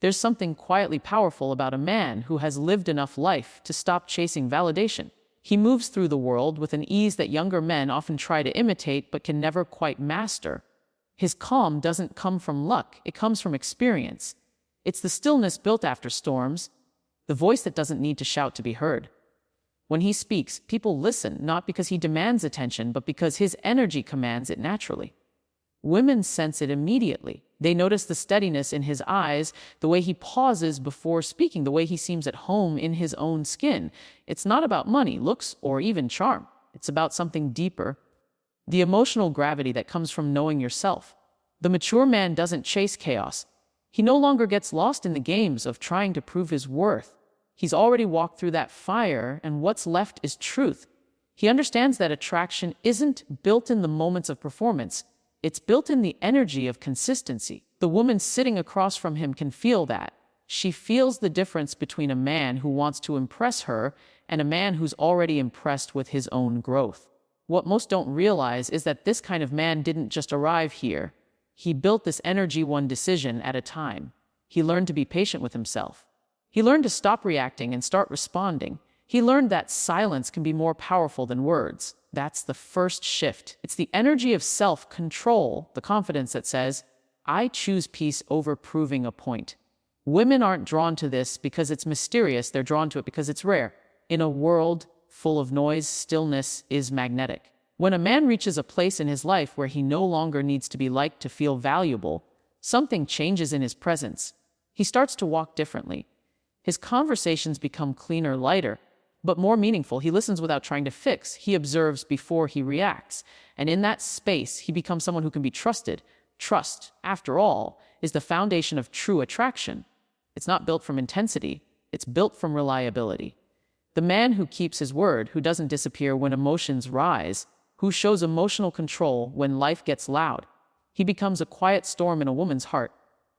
There's something quietly powerful about a man who has lived enough life to stop chasing validation. He moves through the world with an ease that younger men often try to imitate but can never quite master. His calm doesn't come from luck, it comes from experience. It's the stillness built after storms, the voice that doesn't need to shout to be heard. When he speaks, people listen, not because he demands attention, but because his energy commands it naturally. Women sense it immediately. They notice the steadiness in his eyes, the way he pauses before speaking, the way he seems at home in his own skin. It's not about money, looks, or even charm. It's about something deeper. The emotional gravity that comes from knowing yourself. The mature man doesn't chase chaos. He no longer gets lost in the games of trying to prove his worth. He's already walked through that fire, and what's left is truth. He understands that attraction isn't built in the moments of performance. It's built in the energy of consistency. The woman sitting across from him can feel that. She feels the difference between a man who wants to impress her and a man who's already impressed with his own growth. What most don't realize is that this kind of man didn't just arrive here. He built this energy one decision at a time. He learned to be patient with himself. He learned to stop reacting and start responding. He learned that silence can be more powerful than words. That's the first shift. It's the energy of self-control, the confidence that says, I choose peace over proving a point. Women aren't drawn to this because it's mysterious. They're drawn to it because it's rare. In a world full of noise, stillness is magnetic. When a man reaches a place in his life where he no longer needs to be liked to feel valuable, something changes in his presence. He starts to walk differently. His conversations become cleaner, lighter, but more meaningful. He listens without trying to fix. He observes before he reacts. And in that space, he becomes someone who can be trusted. Trust, after all, is the foundation of true attraction. It's not built from intensity. It's built from reliability. The man who keeps his word, who doesn't disappear when emotions rise, who shows emotional control when life gets loud, he becomes a quiet storm in a woman's heart.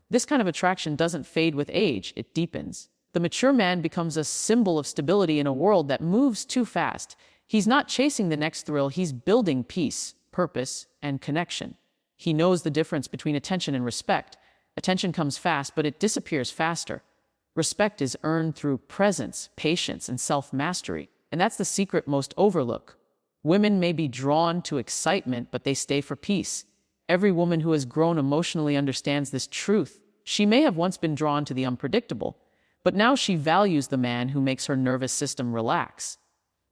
This kind of attraction doesn't fade with age, it deepens. The mature man becomes a symbol of stability in a world that moves too fast. He's not chasing the next thrill, he's building peace, purpose, and connection. He knows the difference between attention and respect. Attention comes fast, but it disappears faster. Respect is earned through presence, patience, and self-mastery. And that's the secret most overlook. Women may be drawn to excitement, but they stay for peace. Every woman who has grown emotionally understands this truth. She may have once been drawn to the unpredictable, but now she values the man who makes her nervous system relax.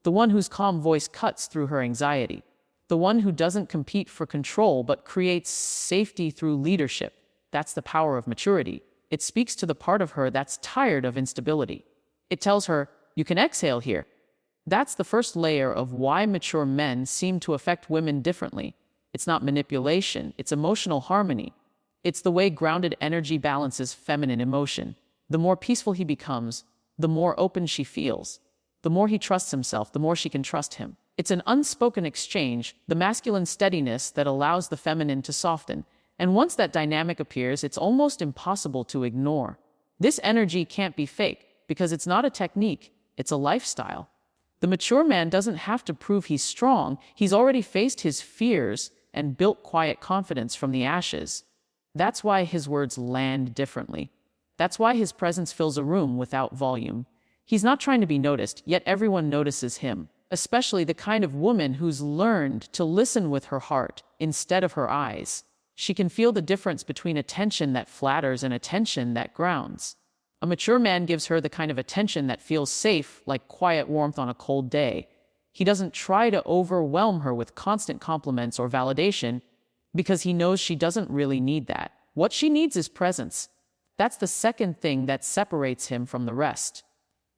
The one whose calm voice cuts through her anxiety. The one who doesn't compete for control, but creates safety through leadership. That's the power of maturity. It speaks to the part of her that's tired of instability. It tells her, you can exhale here. That's the first layer of why mature men seem to affect women differently. It's not manipulation, it's emotional harmony. It's the way grounded energy balances feminine emotion. The more peaceful he becomes, the more open she feels. The more he trusts himself, the more she can trust him. It's an unspoken exchange, the masculine steadiness that allows the feminine to soften. And once that dynamic appears, it's almost impossible to ignore. This energy can't be fake, because it's not a technique, it's a lifestyle. The mature man doesn't have to prove he's strong. He's already faced his fears and built quiet confidence from the ashes. That's why his words land differently. That's why his presence fills a room without volume. He's not trying to be noticed, yet everyone notices him, especially the kind of woman who's learned to listen with her heart instead of her eyes. She can feel the difference between attention that flatters and attention that grounds. A mature man gives her the kind of attention that feels safe, like quiet warmth on a cold day. He doesn't try to overwhelm her with constant compliments or validation, because he knows she doesn't really need that. What she needs is presence. That's the second thing that separates him from the rest.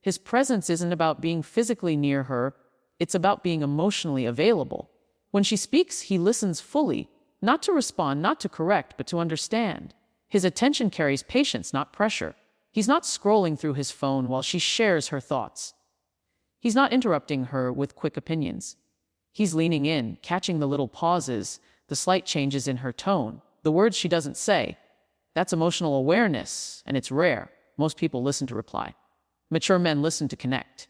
His presence isn't about being physically near her, it's about being emotionally available. When she speaks, he listens fully, not to respond, not to correct, but to understand. His attention carries patience, not pressure. He's not scrolling through his phone while she shares her thoughts. He's not interrupting her with quick opinions. He's leaning in, catching the little pauses, the slight changes in her tone, the words she doesn't say. That's emotional awareness, and it's rare. Most people listen to reply. Mature men listen to connect.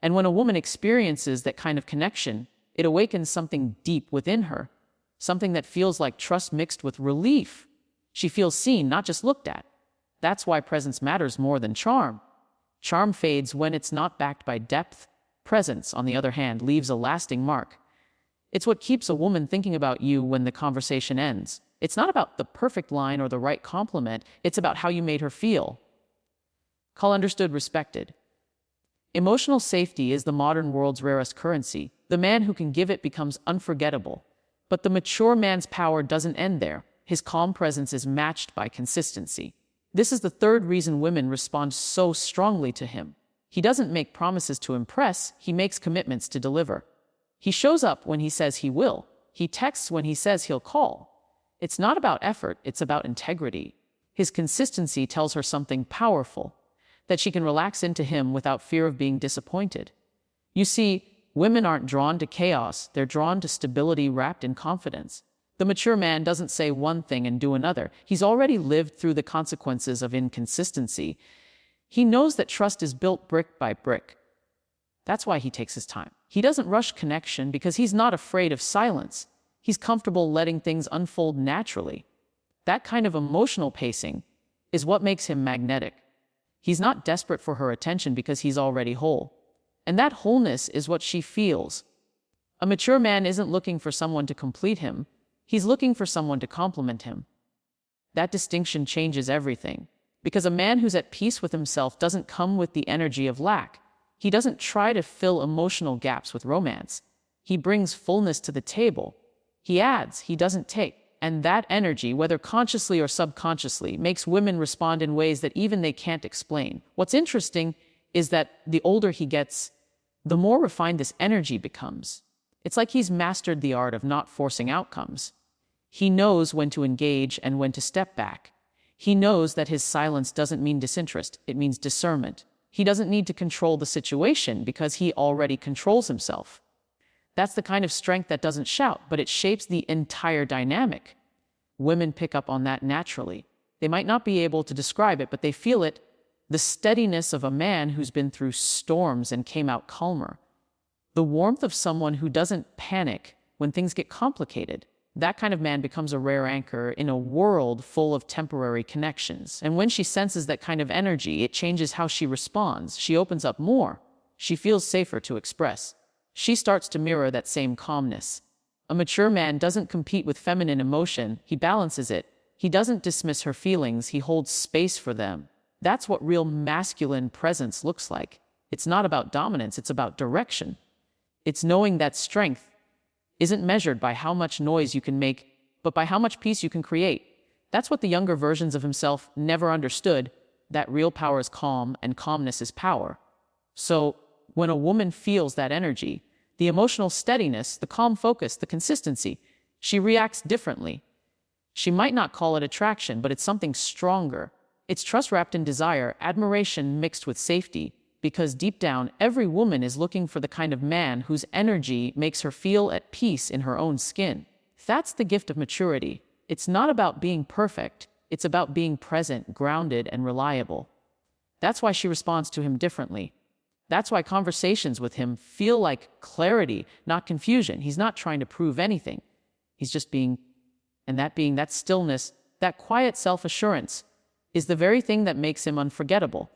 And when a woman experiences that kind of connection, it awakens something deep within her, something that feels like trust mixed with relief. She feels seen, not just looked at. That's why presence matters more than charm. Charm fades when it's not backed by depth. Presence, on the other hand, leaves a lasting mark. It's what keeps a woman thinking about you when the conversation ends. It's not about the perfect line or the right compliment. It's about how you made her feel. Call understood, respected. Emotional safety is the modern world's rarest currency. The man who can give it becomes unforgettable. But the mature man's power doesn't end there. His calm presence is matched by consistency. This is the third reason women respond so strongly to him. He doesn't make promises to impress, he makes commitments to deliver. He shows up when he says he will. He texts when he says he'll call. It's not about effort, it's about integrity. His consistency tells her something powerful, that she can relax into him without fear of being disappointed. You see, women aren't drawn to chaos, they're drawn to stability wrapped in confidence. The mature man doesn't say one thing and do another. He's already lived through the consequences of inconsistency. He knows that trust is built brick by brick. That's why he takes his time. He doesn't rush connection because he's not afraid of silence. He's comfortable letting things unfold naturally. That kind of emotional pacing is what makes him magnetic. He's not desperate for her attention because he's already whole. And that wholeness is what she feels. A mature man isn't looking for someone to complete him. He's looking for someone to complement him. That distinction changes everything. Because a man who's at peace with himself doesn't come with the energy of lack. He doesn't try to fill emotional gaps with romance. He brings fullness to the table. He adds, he doesn't take. And that energy, whether consciously or subconsciously, makes women respond in ways that even they can't explain. What's interesting is that the older he gets, the more refined this energy becomes. It's like he's mastered the art of not forcing outcomes. He knows when to engage and when to step back. He knows that his silence doesn't mean disinterest, it means discernment. He doesn't need to control the situation because he already controls himself. That's the kind of strength that doesn't shout, but it shapes the entire dynamic. Women pick up on that naturally. They might not be able to describe it, but they feel it. The steadiness of a man who's been through storms and came out calmer. The warmth of someone who doesn't panic when things get complicated. That kind of man becomes a rare anchor in a world full of temporary connections. And when she senses that kind of energy, it changes how she responds. She opens up more. She feels safer to express. She starts to mirror that same calmness. A mature man doesn't compete with feminine emotion. He balances it. He doesn't dismiss her feelings. He holds space for them. That's what real masculine presence looks like. It's not about dominance. It's about direction. It's knowing that strength isn't measured by how much noise you can make, but by how much peace you can create. That's what the younger versions of himself never understood, that real power is calm and calmness is power. So when a woman feels that energy, the emotional steadiness, the calm focus, the consistency, she reacts differently. She might not call it attraction, but it's something stronger. It's trust wrapped in desire, admiration mixed with safety. Because deep down, every woman is looking for the kind of man whose energy makes her feel at peace in her own skin. That's the gift of maturity. It's not about being perfect. It's about being present, grounded, and reliable. That's why she responds to him differently. That's why conversations with him feel like clarity, not confusion. He's not trying to prove anything. He's just being. And that stillness, that quiet self-assurance, is the very thing that makes him unforgettable.